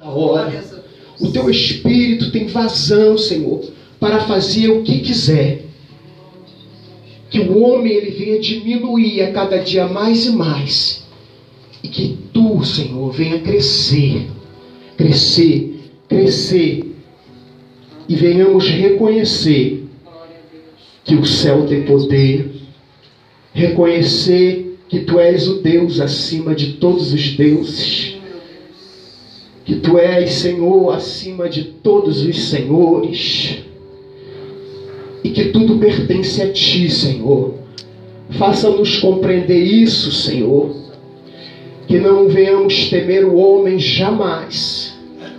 hora. O teu Espírito tem vazão, Senhor, para fazer o que quiser. Que o homem ele venha diminuir a cada dia mais e mais. E que tu, Senhor, venha crescer. Crescer, crescer. E venhamos reconhecer que o céu tem poder. Reconhecer que tu és o Deus acima de todos os deuses. Que tu és, Senhor, acima de todos os senhores. E que tudo pertence a ti, Senhor. Faça-nos compreender isso, Senhor. Que não venhamos temer o homem jamais,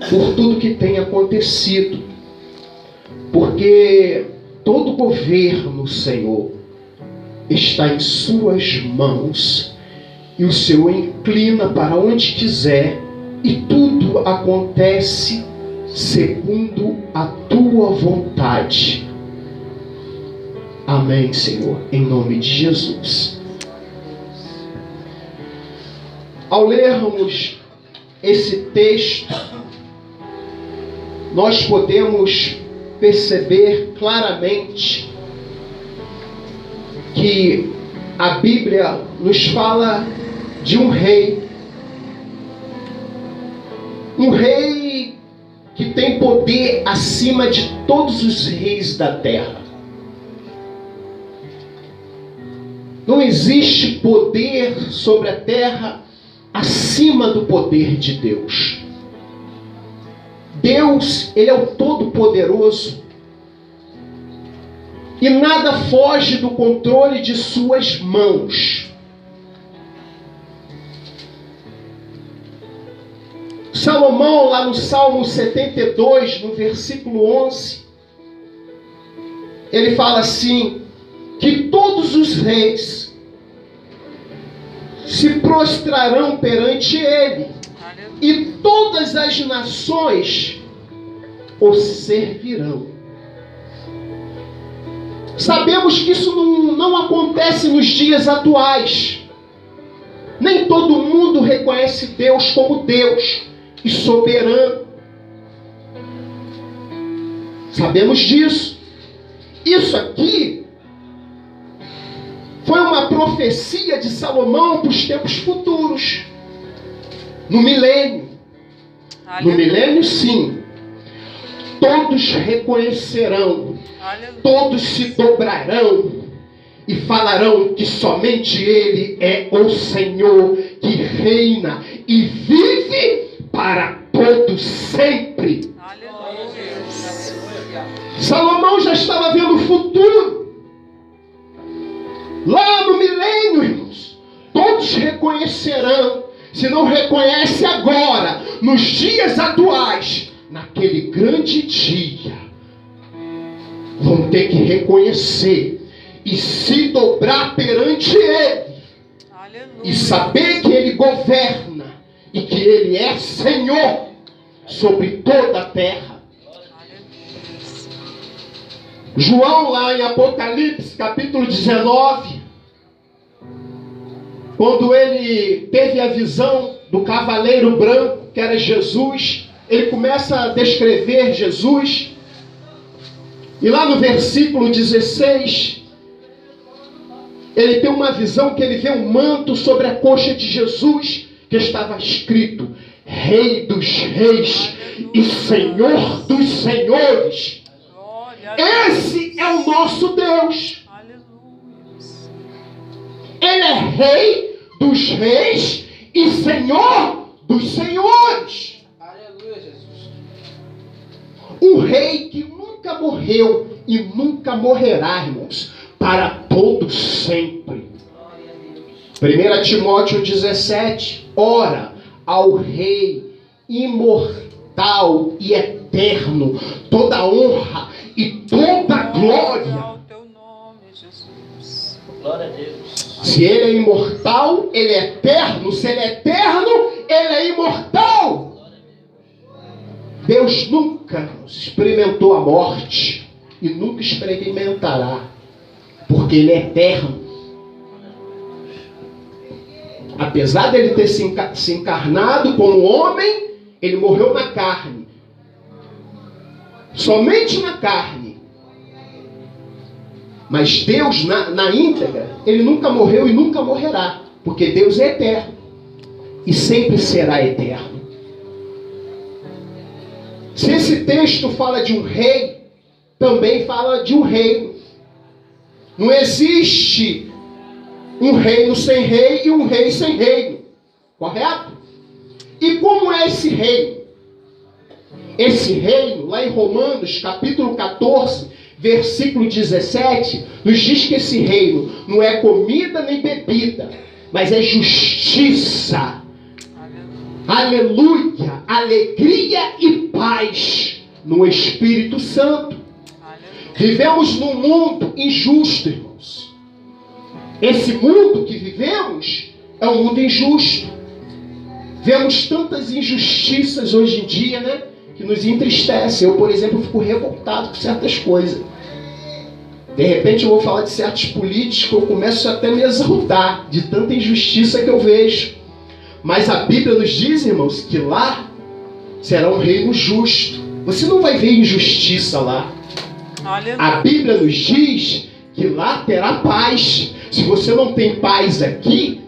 por tudo que tem acontecido. Porque todo governo, Senhor, está em suas mãos. E o Senhor inclina para onde quiser. E tudo acontece segundo a tua vontade. Amém, Senhor, em nome de Jesus. Ao lermos esse texto, nós podemos perceber claramente que a Bíblia nos fala de um rei. Um rei que tem poder acima de todos os reis da terra. Não existe poder sobre a terra acima do poder de Deus. Deus, ele é o Todo-Poderoso. E nada foge do controle de suas mãos. Salomão, lá no Salmo 72, no versículo 11, ele fala assim, que todos os reis se prostrarão perante ele, e todas as nações o servirão. Sabemos que isso não acontece nos dias atuais. Nem todo mundo reconhece Deus como Deus e soberano. Sabemos disso. Isso aqui foi uma profecia de Salomão para os tempos futuros. No milênio. No milênio, sim. Todos reconhecerão. Todos se dobrarão e falarão que somente Ele é o Senhor que reina e vive para todo sempre. Salomão já estava vendo o futuro. Lá no milênio, irmãos, todos reconhecerão. Se não reconhece agora, nos dias atuais, naquele grande dia, vão ter que reconhecer e se dobrar perante Ele. Aleluia. E saber que Ele governa e que Ele é Senhor sobre toda a terra. João, lá em Apocalipse, capítulo 19, quando ele teve a visão do cavaleiro branco, que era Jesus, ele começa a descrever Jesus. E lá no versículo 16, ele tem uma visão que ele vê um manto sobre a coxa de Jesus, que estava escrito, Rei dos Reis e Senhor dos Senhores. Esse é o nosso Deus. Ele é Rei dos Reis e Senhor dos Senhores. Aleluia, Jesus. Um rei que nunca morreu e nunca morrerá, irmãos, para todo sempre. 1 Timóteo 17, ora ao Rei imortal e eterno, toda honra e toda glória. Glória a Deus. Se Ele é imortal, Ele é eterno. Se Ele é eterno, Ele é imortal. Deus nunca experimentou a morte e nunca experimentará, porque Ele é eterno. Apesar dele ter se encarnado como homem, ele morreu na carne. Somente na carne. Mas Deus, na íntegra, ele nunca morreu e nunca morrerá. Porque Deus é eterno. E sempre será eterno. Se esse texto fala de um rei, também fala de um reino. Não existe um reino sem rei e um rei sem reino. Correto? E como é esse reino? Esse reino, lá em Romanos, capítulo 14, versículo 17, nos diz que esse reino não é comida nem bebida, mas é justiça. Aleluia! Alegria e paz no Espírito Santo. Vivemos num mundo injusto, irmãos. Esse mundo que vivemos é um mundo injusto. Vemos tantas injustiças hoje em dia, né? Que nos entristecem. Eu, por exemplo, fico revoltado com certas coisas. De repente eu vou falar de certos políticos, eu começo até a me exaltar de tanta injustiça que eu vejo. Mas a Bíblia nos diz, irmãos, que lá será um reino justo. Você não vai ver injustiça lá. A Bíblia nos diz que lá terá paz. Se você não tem paz aqui,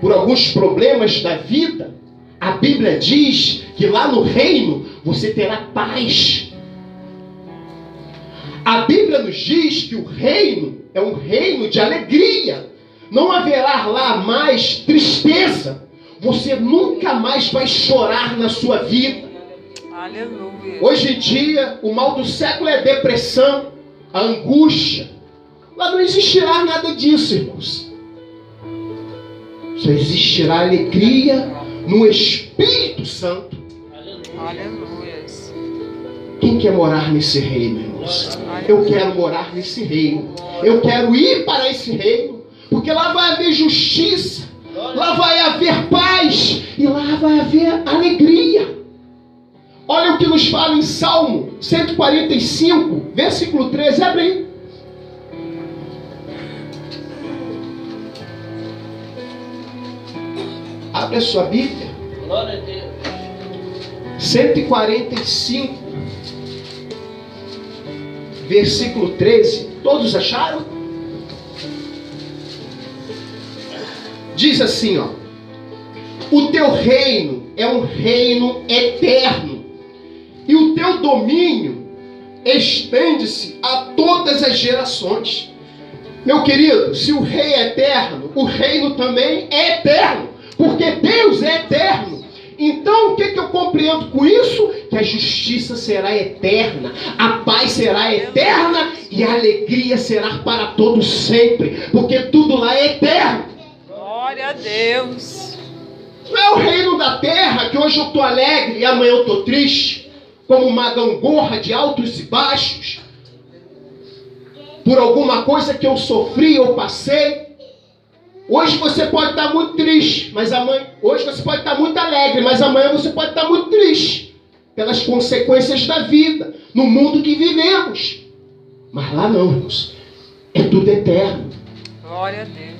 por alguns problemas da vida, a Bíblia diz que lá no reino você terá paz. A Bíblia nos diz que o reino é um reino de alegria. Não haverá lá mais tristeza. Você nunca mais vai chorar na sua vida. Aleluia. Hoje em dia, o mal do século é a depressão, a angústia. Lá não existirá nada disso, irmãos. Só existirá alegria no Espírito Santo. Aleluia. Quem quer morar nesse reino, irmãos? Eu quero morar nesse reino. Eu quero ir para esse reino. Porque lá vai haver justiça. Lá vai haver paz. E lá vai haver alegria. Olha o que nos fala em Salmo 145, versículo 13. Abre aí. Abre a sua Bíblia. Glória a Deus. 145, versículo 13. Todos acharam? Diz assim, ó: o teu reino é um reino eterno, e o teu domínio estende-se a todas as gerações. Meu querido, se o rei é eterno, o reino também é eterno, porque Deus é eterno. Então, o que eu compreendo com isso? Que a justiça será eterna, a paz será eterna e a alegria será para todos sempre, porque tudo lá é eterno. Glória a Deus. Não é o reino da terra que hoje eu estou alegre e amanhã eu estou triste, como uma gangorra de altos e baixos, por alguma coisa que eu sofri ou passei. Hoje você pode estar muito triste, mas amanhã, hoje você pode estar muito alegre, mas amanhã você pode estar muito triste, pelas consequências da vida, no mundo que vivemos. Mas lá não, irmãos, é tudo eterno. Glória a Deus.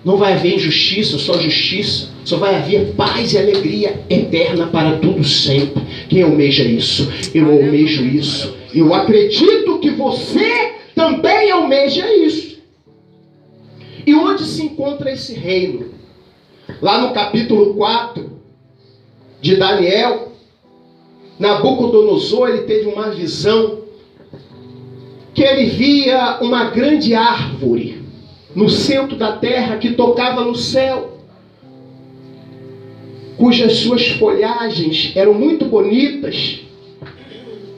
Não vai haver injustiça, só justiça. Só vai haver paz e alegria eterna para tudo sempre. Quem almeja isso? Eu almejo isso. Eu acredito que você também almeja isso. E onde se encontra esse reino? Lá no capítulo 4 de Daniel, Nabucodonosor, ele teve uma visão que ele via uma grande árvore no centro da terra que tocava no céu, cujas suas folhagens eram muito bonitas,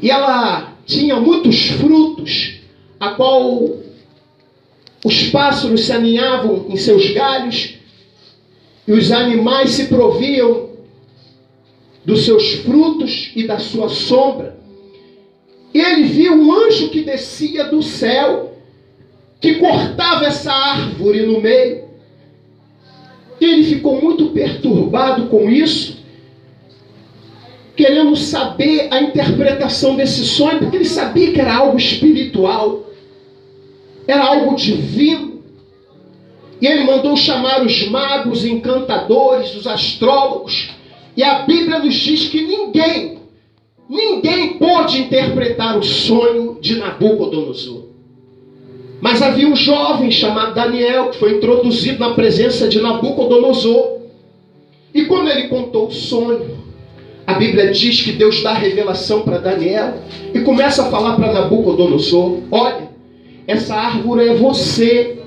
e ela tinha muitos frutos, a qual os pássaros se aninhavam em seus galhos, e os animais se proviam dos seus frutos e da sua sombra. E ele viu um anjo que descia do céu, que cortava essa árvore no meio. E ele ficou muito perturbado com isso, querendo saber a interpretação desse sonho, porque ele sabia que era algo espiritual, era algo divino. E ele mandou chamar os magos, encantadores, os astrólogos, E a Bíblia nos diz que ninguém pôde interpretar o sonho de Nabucodonosor. Mas havia um jovem chamado Daniel, que foi introduzido na presença de Nabucodonosor. E quando ele contou o sonho, a Bíblia diz que Deus dá a revelação para Daniel e começa a falar para Nabucodonosor: olha, essa árvore é você.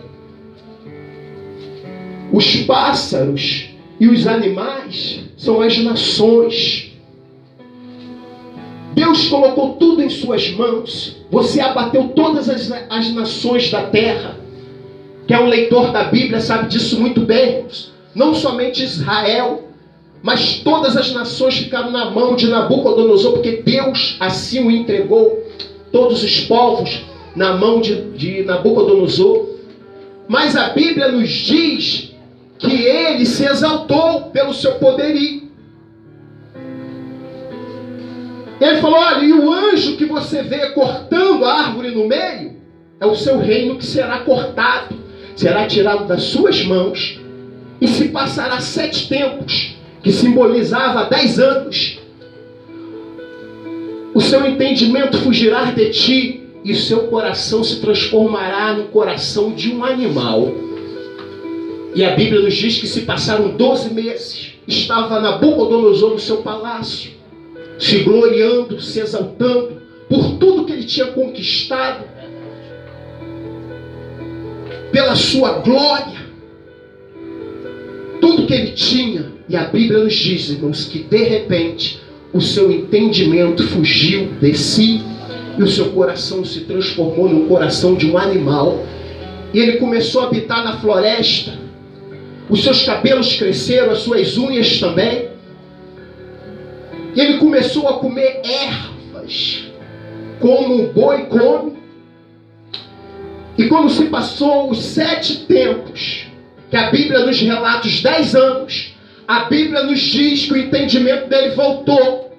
Os pássaros e os animais são as nações. Deus colocou tudo em suas mãos. Você abateu todas as nações da terra. Quem é um leitor da Bíblia sabe disso muito bem. Não somente Israel, mas todas as nações ficaram na mão de Nabucodonosor, porque Deus assim o entregou. Todos os povos na mão de Nabucodonosor. Mas a Bíblia nos diz que ele se exaltou pelo seu poderio. Ele falou: olha, e o anjo que você vê cortando a árvore no meio, é o seu reino que será cortado, será tirado das suas mãos, e se passará 7 tempos, que simbolizava 10 anos. O seu entendimento fugirá de ti, e o seu coração se transformará no coração de um animal. E a Bíblia nos diz que se passaram 12 meses, estava Nabucodonosor no seu palácio, se gloriando, se exaltando por tudo que ele tinha conquistado, pela sua glória, tudo que ele tinha. E a Bíblia nos diz, irmãos, que de repente o seu entendimento fugiu de si e o seu coração se transformou no coração de um animal. E ele começou a habitar na floresta. Os seus cabelos cresceram, as suas unhas também. E ele começou a comer ervas, como um boi come. E quando se passou os 7 tempos, que a Bíblia nos relata os 10 anos, a Bíblia nos diz que o entendimento dele voltou.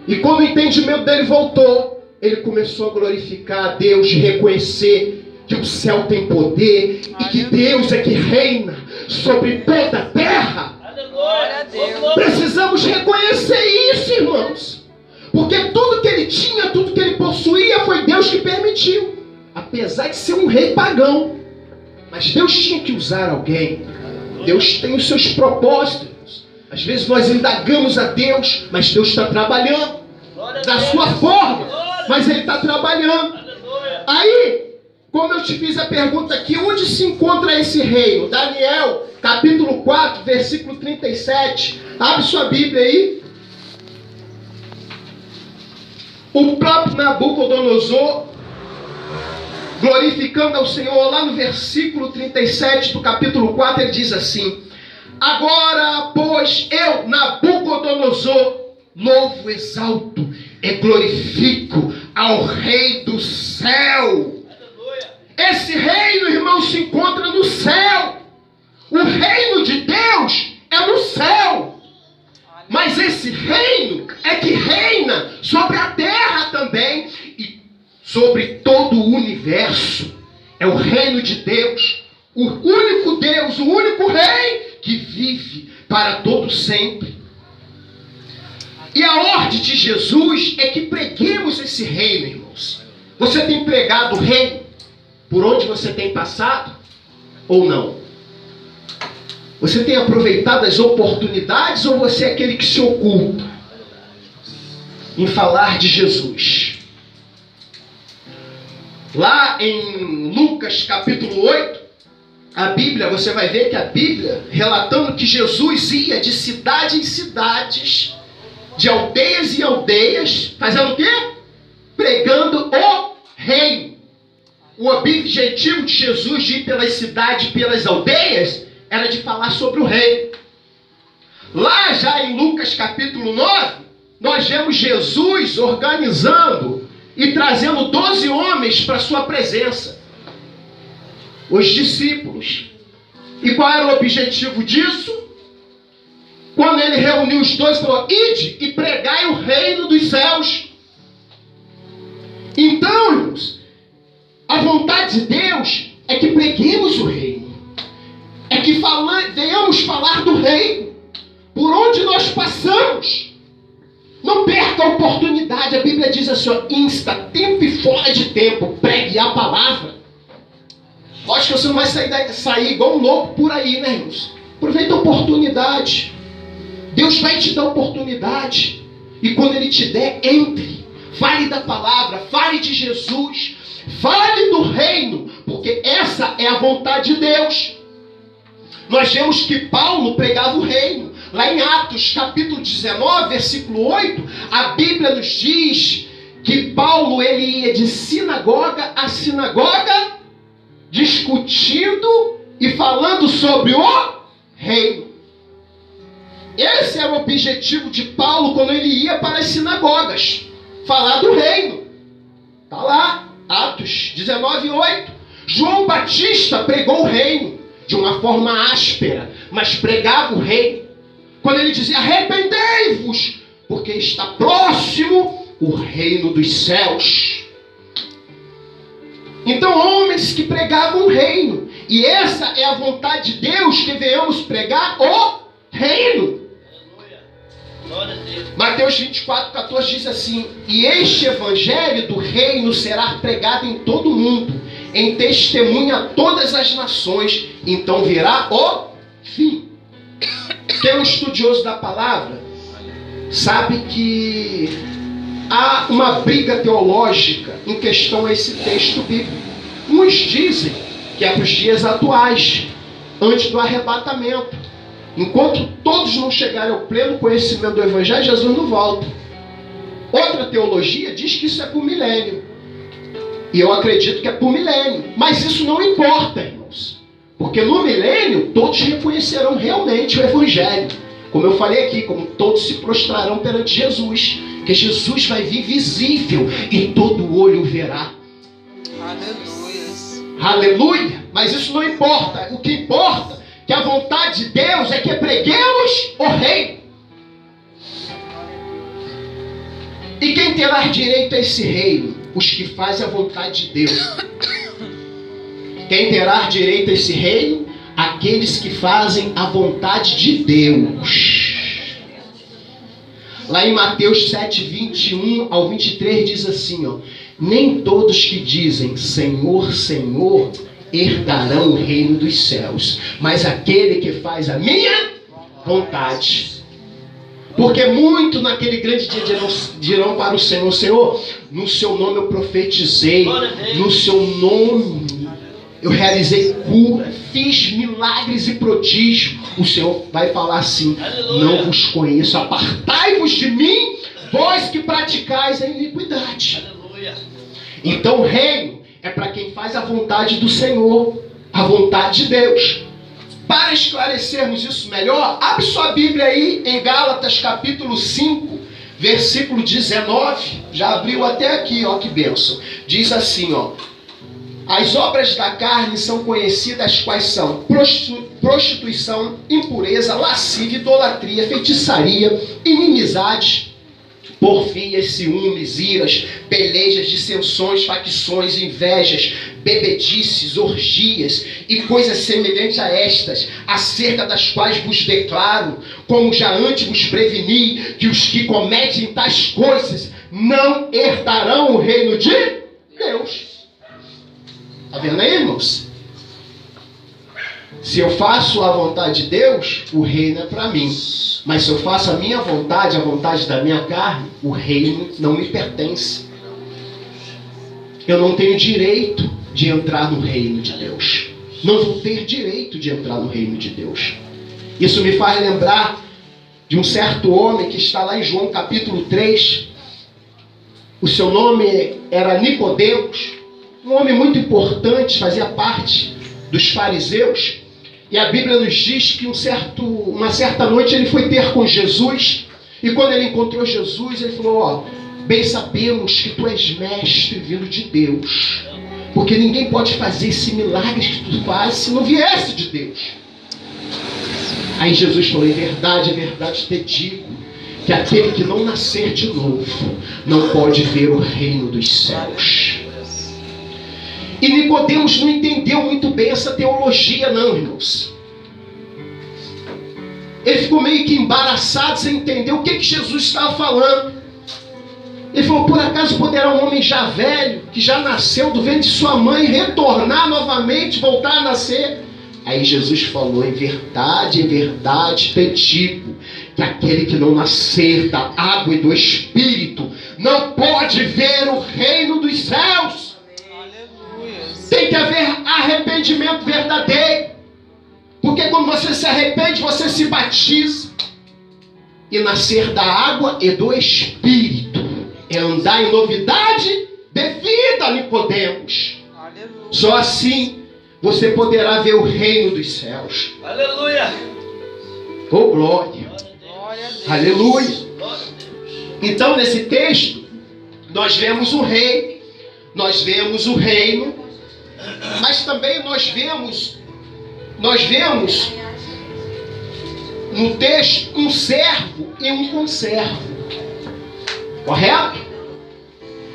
E quando o entendimento dele voltou, ele começou a glorificar a Deus, reconhecer que o céu tem poder e que Deus é que reina sobre toda a terra. Glória a Deus. Precisamos reconhecer isso, irmãos. Porque tudo que ele tinha, tudo que ele possuía, foi Deus que permitiu. Apesar de ser um rei pagão. Mas Deus tinha que usar alguém. Deus tem os seus propósitos. Às vezes nós indagamos a Deus, mas Deus está trabalhando. Da sua forma, mas Ele está trabalhando. Aí, como eu te fiz a pergunta aqui, onde se encontra esse reino? Daniel, capítulo 4, versículo 37. Abre sua Bíblia aí. O próprio Nabucodonosor, glorificando ao Senhor, lá no versículo 37 do capítulo 4, ele diz assim: agora, pois, eu, Nabucodonosor, louvo, exalto e glorifico ao Rei do céu. Esse reino, irmão, se encontra no céu. O reino de Deus é no céu. Mas esse reino é que reina sobre a terra também e sobre todo o universo. É o reino de Deus, o único Deus, o único Rei que vive para todo sempre. E a ordem de Jesus é que preguemos esse reino, irmãos. Você tem pregado o reino por onde você tem passado ou não? Você tem aproveitado as oportunidades ou você é aquele que se oculta em falar de Jesus? Lá em Lucas capítulo 8, a Bíblia, você vai ver que a Bíblia, relatando que Jesus ia de cidade em cidades, de aldeias em aldeias, fazendo o quê? Pregando o reino. O objetivo de Jesus de ir pelas cidades, pelas aldeias, era de falar sobre o reino. Lá já em Lucas capítulo 9, nós vemos Jesus organizando e trazendo 12 homens para sua presença. Os discípulos. E qual era o objetivo disso? Quando ele reuniu os 12, falou: ide e pregai o reino dos céus. Então, irmãos, a vontade de Deus é que preguemos o reino. É que venhamos falar do reino. por onde nós passamos. Não perca a oportunidade. A Bíblia diz assim, ó, insta, tempo e fora de tempo, pregue a palavra. Lógico que você não vai sair igual um louco por aí, né, irmãos? Aproveita a oportunidade. Deus vai te dar oportunidade. E quando Ele te der, entre. Fale da palavra, fale de Jesus, fale do reino, porque essa é a vontade de Deus. Nós vemos que Paulo pregava o reino. Lá em Atos, capítulo 19, versículo 8, a Bíblia nos diz que Paulo ele ia de sinagoga a sinagoga, discutindo e falando sobre o reino. Esse era o objetivo de Paulo quando ele ia para as sinagogas, falar do reino. Está lá, Atos 19, 8. João Batista pregou o reino de uma forma áspera, mas pregava o reino. Quando ele dizia, arrependei-vos, porque está próximo o reino dos céus. Então, homens que pregavam o reino. E essa é a vontade de Deus, que venhamos pregar o reino. Mateus 24, 14 diz assim, e este evangelho do reino será pregado em todo o mundo, em testemunha a todas as nações, então virá o fim. Quem é um estudioso da palavra sabe que há uma briga teológica em questão a esse texto bíblico. Uns dizem que é para os dias atuais, antes do arrebatamento. Enquanto todos não chegarem ao pleno conhecimento do Evangelho, Jesus não volta. Outra teologia diz que isso é para o milênio. E eu acredito que é para o milênio. Mas isso não importa, irmãos. Porque no milênio, todos reconhecerão realmente o Evangelho. Como eu falei aqui, como todos se prostrarão perante Jesus. Que Jesus vai vir visível e todo olho verá. Aleluia. Aleluia. Mas isso não importa. O que importa é que a vontade de Deus é que preguemos o reino. E quem terá direito a esse reino? Os que fazem a vontade de Deus. Quem terá direito a esse reino? Aqueles que fazem a vontade de Deus. Lá em Mateus 7, 21 ao 23 diz assim, ó, nem todos que dizem Senhor, Senhor, herdarão o reino dos céus, mas aquele que faz a minha vontade. Porque muito naquele grande dia dirão para o Senhor, Senhor, no seu nome eu profetizei, no seu nome eu realizei cura, fiz milagres e prodígios. O Senhor vai falar assim, não vos conheço, apartai-vos de mim, vós que praticais a iniquidade. Então o reino é para quem faz a vontade do Senhor, a vontade de Deus. Para esclarecermos isso melhor, abre sua Bíblia aí em Gálatas capítulo 5, versículo 19. Já abriu até aqui, ó que bênção. Diz assim, ó. As obras da carne são conhecidas quais são prostituição, impureza, lascívia, idolatria, feitiçaria, inimizade, porfias, ciúmes, iras, pelejas, dissensões, facções, invejas, bebedices, orgias e coisas semelhantes a estas, acerca das quais vos declaro, como já antes vos preveni, que os que cometem tais coisas não herdarão o reino de Deus. Está vendo aí, irmãos? Se eu faço a vontade de Deus, o reino é para mim. Mas se eu faço a minha vontade, a vontade da minha carne, o reino não me pertence. Eu não tenho direito de entrar no reino de Deus. Não vou ter direito de entrar no reino de Deus. Isso me faz lembrar de um certo homem que está lá em João capítulo 3. O seu nome era Nicodemos. Um homem muito importante, fazia parte dos fariseus. E a Bíblia nos diz que uma certa noite ele foi ter com Jesus. E quando ele encontrou Jesus, ele falou, ó, bem sabemos que tu és mestre vindo de Deus. Porque ninguém pode fazer esse milagre que tu fazes se não viesse de Deus. Aí Jesus falou, é verdade te digo, que aquele que não nascer de novo, não pode ver o reino dos céus. E Nicodemos não entendeu muito bem essa teologia não, irmãos. Ele ficou meio que embaraçado, sem entender o que Jesus estava falando. Ele falou: por acaso poderá um homem já velho, que já nasceu do ventre de sua mãe, retornar novamente, voltar a nascer? Aí Jesus falou: em verdade te digo, que aquele que não nascer da água e do Espírito não pode ver o reino dos céus. Aleluia. Tem que haver arrependimento verdadeiro. Porque quando você se arrepende, você se batiza. E nascer da água e do Espírito é andar em novidade de vida, Nicodemos. Aleluia. Só assim você poderá ver o reino dos céus. Aleluia. Oh, glória. Glória a Deus. Aleluia. Glória a Deus. Então, nesse texto, nós vemos o rei, nós vemos o reino, mas também nós vemos no texto um servo e um conservo. Correto?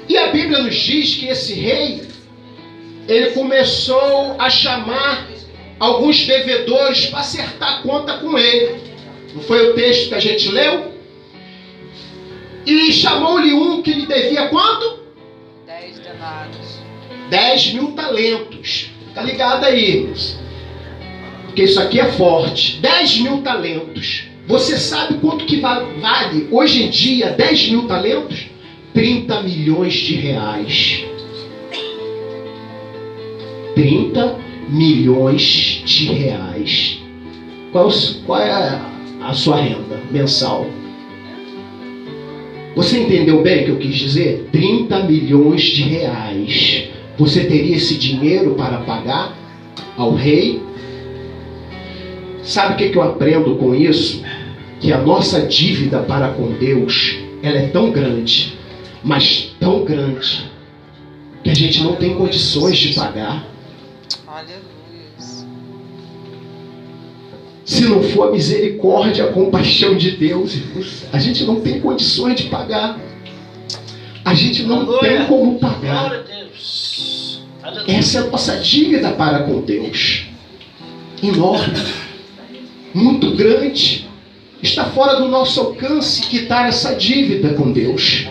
E a Bíblia nos diz que esse rei, ele começou a chamar alguns devedores para acertar conta com ele. Não foi o texto que a gente leu? E chamou-lhe um que lhe devia quanto? 10 denários. 10.000 talentos. Tá ligado aí, irmãos? Porque isso aqui é forte. 10.000 talentos. Você sabe quanto que vale hoje em dia 10.000 talentos? 30 milhões de reais. 30 milhões de reais. Qual é a sua renda mensal? Você entendeu bem o que eu quis dizer? 30 milhões de reais. Você teria esse dinheiro para pagar ao rei? Sabe o que eu aprendo com isso? Que a nossa dívida para com Deus, ela é tão grande, mas tão grande, que a gente não tem condições de pagar. Aleluia. Se não for a misericórdia, a compaixão de Deus, irmãos, a gente não tem condições de pagar. A gente não tem como pagar. Glória a Deus. Aleluia. Essa é a nossa dívida para com Deus. Enorme. Muito grande. Está fora do nosso alcance quitar essa dívida com Deus.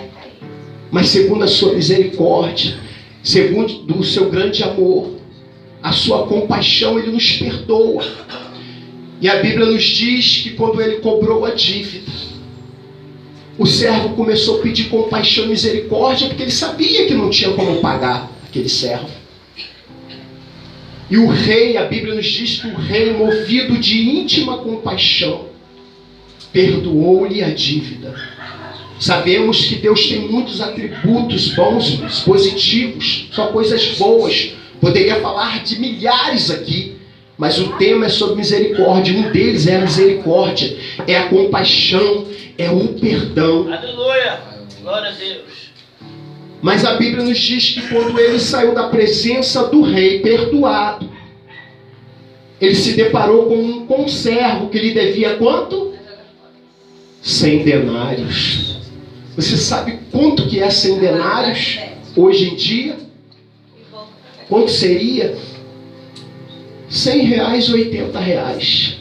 Mas segundo a sua misericórdia, segundo o seu grande amor, a sua compaixão, Ele nos perdoa. E a Bíblia nos diz que quando ele cobrou a dívida, o servo começou a pedir compaixão e misericórdia, porque ele sabia que não tinha como pagar aquele servo. E o rei, a Bíblia nos diz que o rei, movido de íntima compaixão, perdoou-lhe a dívida. Sabemos que Deus tem muitos atributos bons, positivos, só coisas boas. Poderia falar de milhares aqui, mas o tema é sobre misericórdia. Um deles é a misericórdia, é a compaixão, é o perdão. Aleluia. Glória a Deus. Mas a Bíblia nos diz que quando ele saiu da presença do rei perdoado, ele se deparou com um conservo que lhe devia quanto? 100 denários. Você sabe quanto que é 100 denários hoje em dia? Quanto seria? 100 reais, 80 reais.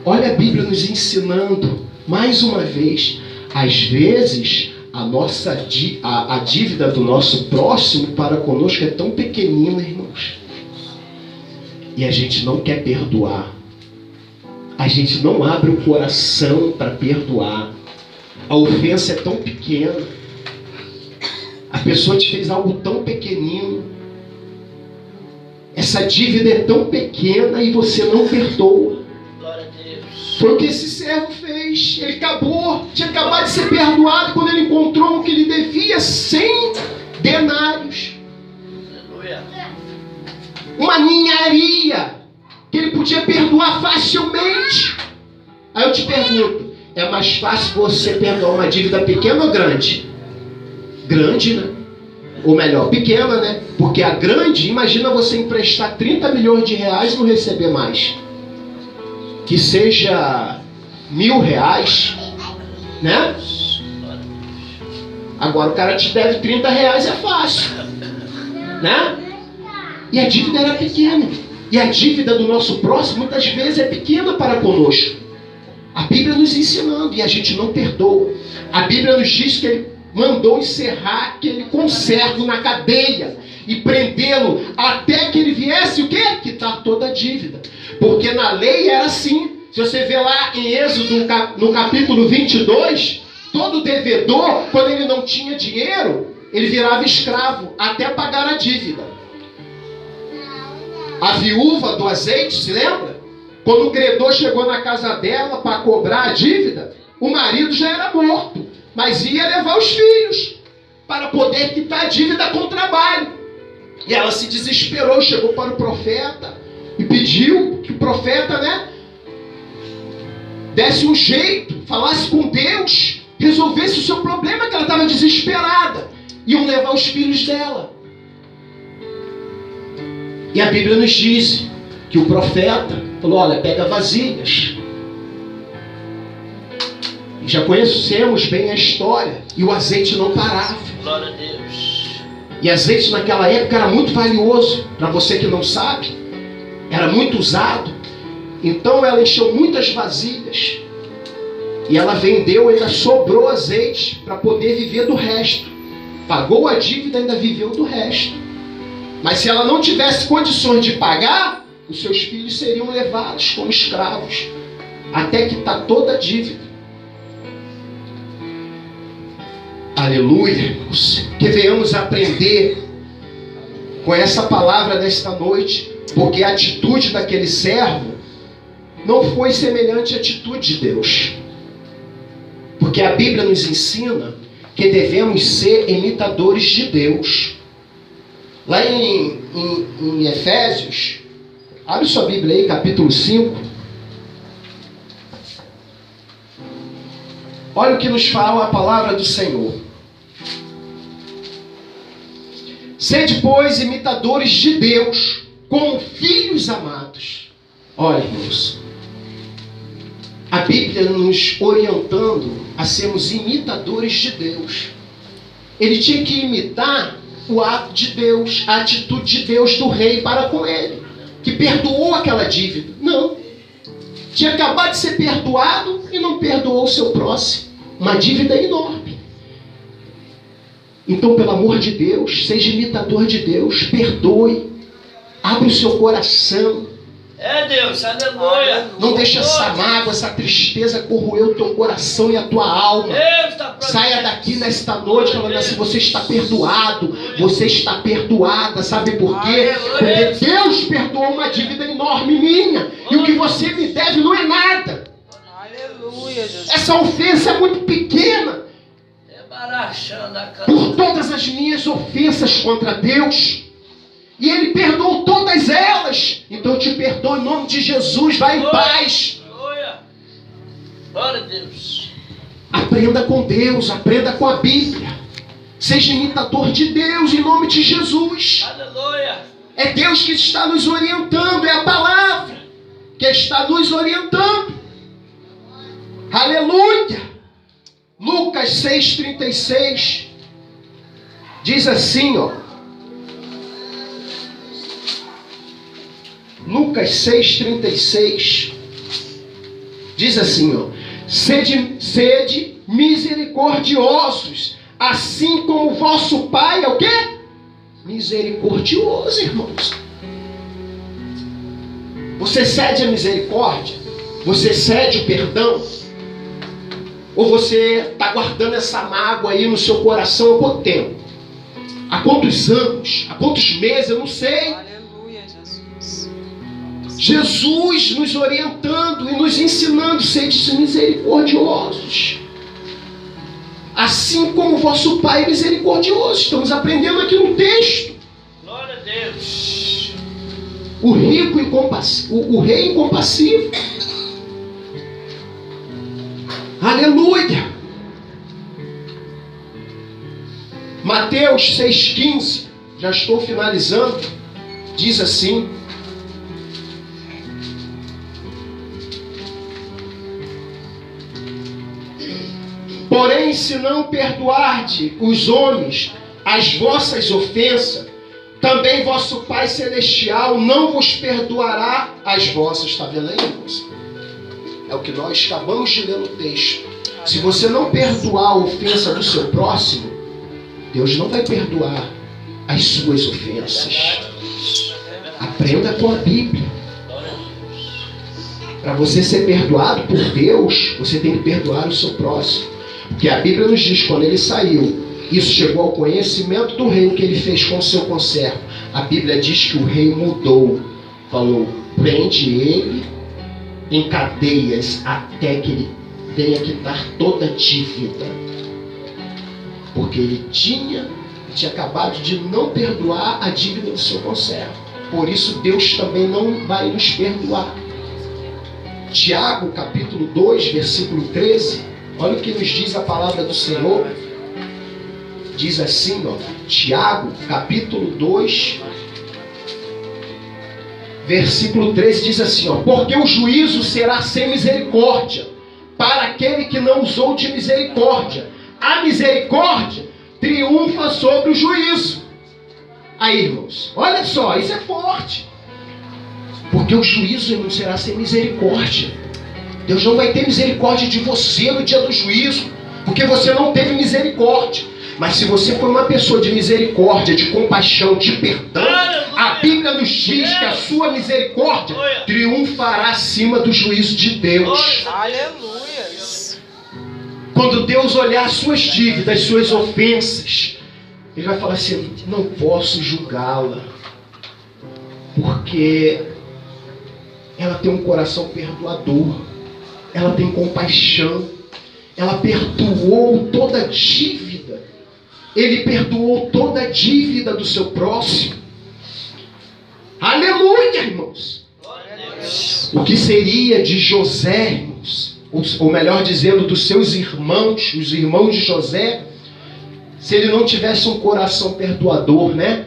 Olha a Bíblia nos ensinando, mais uma vez, às vezes a dívida do nosso próximo para conosco é tão pequenina, irmãos. E a gente não quer perdoar. A gente não abre o coração para perdoar. A ofensa é tão pequena. A pessoa te fez algo tão pequenino. Essa dívida é tão pequena e você não perdoa. Glória a Deus. Foi o que esse servo fez. Ele tinha acabado de ser perdoado quando ele encontrou o que lhe devia 100 denários. Aleluia. Uma ninharia que ele podia perdoar facilmente. Aí eu te pergunto, é mais fácil você perdoar uma dívida pequena ou grande? Grande, né? Ou melhor, pequena, né? Porque a grande, imagina você emprestar 30 milhões de reais e não receber mais. Que seja 1.000 reais, né? Agora o cara te deve 30 reais, é fácil, né? E a dívida era pequena. E a dívida do nosso próximo muitas vezes é pequena para conosco. A Bíblia nos ensinando e a gente não perdoa. A Bíblia nos diz que ele mandou encerrar aquele conservo na cadeia e prendê-lo até que ele viesse o quê? Quitar toda a dívida. Porque na lei era assim. Se você vê lá em Êxodo, no capítulo 22, todo devedor, quando ele não tinha dinheiro, ele virava escravo até pagar a dívida. A viúva do azeite, se lembra? Quando o credor chegou na casa dela para cobrar a dívida, o marido já era morto, mas ia levar os filhos para poder quitar a dívida com trabalho. E ela se desesperou, chegou para o profeta e pediu que o profeta, desse um jeito, falasse com Deus, resolvesse o seu problema, que ela estava desesperada. Iam levar os filhos dela. E a Bíblia nos diz que o profeta falou, olha, pega vasilhas. E já conhecemos bem a história. E o azeite não parava. Glória a Deus. E azeite naquela época era muito valioso. Para você que não sabe, era muito usado. Então ela encheu muitas vasilhas. E ela vendeu, ainda sobrou azeite para poder viver do resto. Pagou a dívida e ainda viveu do resto. Mas se ela não tivesse condições de pagar, os seus filhos seriam levados como escravos, até quitar toda a dívida. Aleluia, irmãos. Que venhamos aprender com essa palavra desta noite, porque a atitude daquele servo não foi semelhante à atitude de Deus. Porque a Bíblia nos ensina que devemos ser imitadores de Deus. Lá em Efésios, abre sua Bíblia aí, capítulo 5. Olha o que nos fala a palavra do Senhor. Sede, pois, imitadores de Deus, como filhos amados. Olha, irmãos, a Bíblia nos orientando a sermos imitadores de Deus. Ele tinha que imitar o ato de Deus, a atitude de Deus do rei para com ele, que perdoou aquela dívida. Não. Tinha acabado de ser perdoado e não perdoou o seu próximo. Uma dívida enorme. Então, pelo amor de Deus, seja imitador de Deus, perdoe, abre o seu coração. É Deus, aleluia. Não deixe essa mágoa, essa tristeza corroer o teu coração e a tua alma. Deus tá pronto. Saia daqui nesta noite falando assim, você está perdoado, você está perdoada, sabe por quê? Porque Deus perdoou uma dívida enorme minha, e o que você me deve não é nada. Aleluia, Jesus. Essa ofensa é muito pequena É barachando a cara. por todas as minhas ofensas contra Deus. E Ele perdoou todas elas. Então eu te perdoo em nome de Jesus. Vai em paz. Aleluia. Glória a Deus. Aprenda com Deus. Aprenda com a Bíblia. Seja imitador de Deus em nome de Jesus. Aleluia. É Deus que está nos orientando. É a palavra que está nos orientando. Aleluia. Lucas 6,36 diz assim, ó. Lucas 6,36 diz assim, ó: sede misericordiosos, assim como o vosso Pai é o quê? Misericordioso, irmãos. Você cede a misericórdia? Você cede o perdão? Ou você está guardando essa mágoa aí no seu coração há quanto tempo? Há quantos anos? Há quantos meses? Eu não sei. Aleluia, Jesus. Jesus nos orientando e nos ensinando, sede misericordiosos, assim como o vosso Pai é misericordioso. Estamos aprendendo aqui no texto. Glória a Deus. O rico incompassivo, o rei incompassivo. Aleluia. Mateus 6,15, já estou finalizando, diz assim: porém, se não perdoardes os homens as vossas ofensas, também vosso Pai Celestial não vos perdoará as vossas. Está vendo aí, irmãos? É o que nós acabamos de ler no texto. Se você não perdoar a ofensa do seu próximo, Deus não vai perdoar as suas ofensas. Aprenda com a Bíblia. Para você ser perdoado por Deus, você tem que perdoar o seu próximo. Porque a Bíblia nos diz que quando ele saiu, isso chegou ao conhecimento do rei, o que ele fez com o seu conservo. A Bíblia diz que o rei mudou. Falou, prende ele em cadeias até que ele venha quitar toda a dívida. Porque ele tinha acabado de não perdoar a dívida do seu conservo. Por isso Deus também não vai nos perdoar. Tiago, capítulo 2, versículo 13. Olha o que nos diz a palavra do Senhor. Diz assim, ó, Tiago, capítulo 2, versículo 13, diz assim, ó, porque o juízo será sem misericórdia para aquele que não usou de misericórdia. A misericórdia triunfa sobre o juízo. Aí, irmãos, olha só, isso é forte. Porque o juízo não será sem misericórdia. Deus não vai ter misericórdia de você no dia do juízo, porque você não teve misericórdia. Mas se você for uma pessoa de misericórdia, de compaixão, de perdão, a Bíblia nos diz que a sua misericórdia triunfará acima do juízo de Deus. Aleluia. Quando Deus olhar as suas dívidas, as suas ofensas, Ele vai falar assim, não posso julgá-la, porque ela tem um coração perdoador, ela tem compaixão, ela perdoou toda a dívida, ele perdoou toda a dívida do seu próximo. Aleluia, irmãos! O que seria de José, irmãos? Ou melhor dizendo, dos seus irmãos, os irmãos de José, se ele não tivesse um coração perdoador, né?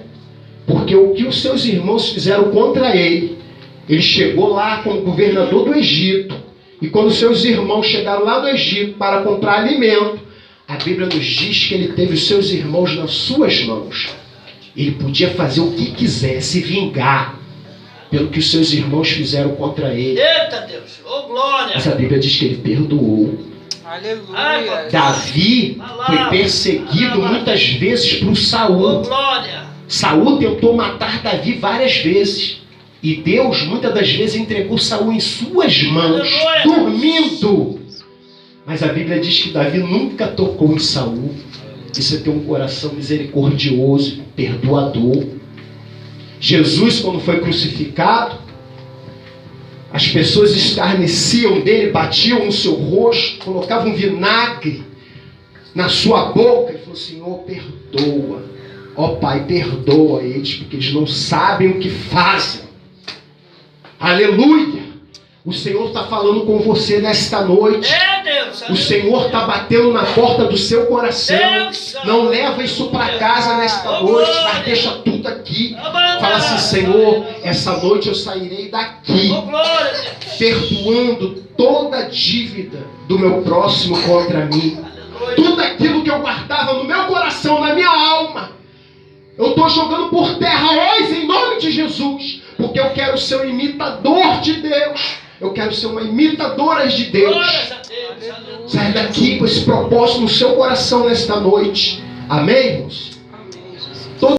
Porque o que os seus irmãos fizeram contra ele, ele chegou lá como governador do Egito, e quando seus irmãos chegaram lá no Egito para comprar alimento, a Bíblia nos diz que ele teve os seus irmãos nas suas mãos. Ele podia fazer o que quisesse, vingar pelo que os seus irmãos fizeram contra ele. Eita Deus, ô glória! Mas a Bíblia diz que ele perdoou. Aleluia. Davi foi perseguido muitas vezes por Ô Saul. glória! Saul tentou matar Davi várias vezes. E Deus muitas das vezes entregou Saul em suas mãos, dormindo. Mas a Bíblia diz que Davi nunca tocou em Saul. Isso é ter um coração misericordioso, perdoador. Jesus, quando foi crucificado, as pessoas escarneciam dele, batiam no seu rosto, colocavam vinagre na sua boca e falou: Senhor, perdoa. Ó Pai, perdoa eles, porque eles não sabem o que fazem. Aleluia! O Senhor está falando com você nesta noite. O Senhor está batendo na porta do seu coração. Não leva isso para casa nesta noite, mas deixa tudo aqui. Fala assim: Senhor, essa noite eu sairei daqui perdoando toda a dívida do meu próximo contra mim. Tudo aquilo que eu guardava no meu coração, na minha alma, eu estou jogando por terra hoje em nome de Jesus, porque eu quero ser um imitador de Deus. Eu quero ser uma imitadora de Deus. Sai daqui com esse propósito no seu coração nesta noite. Amém, irmãos?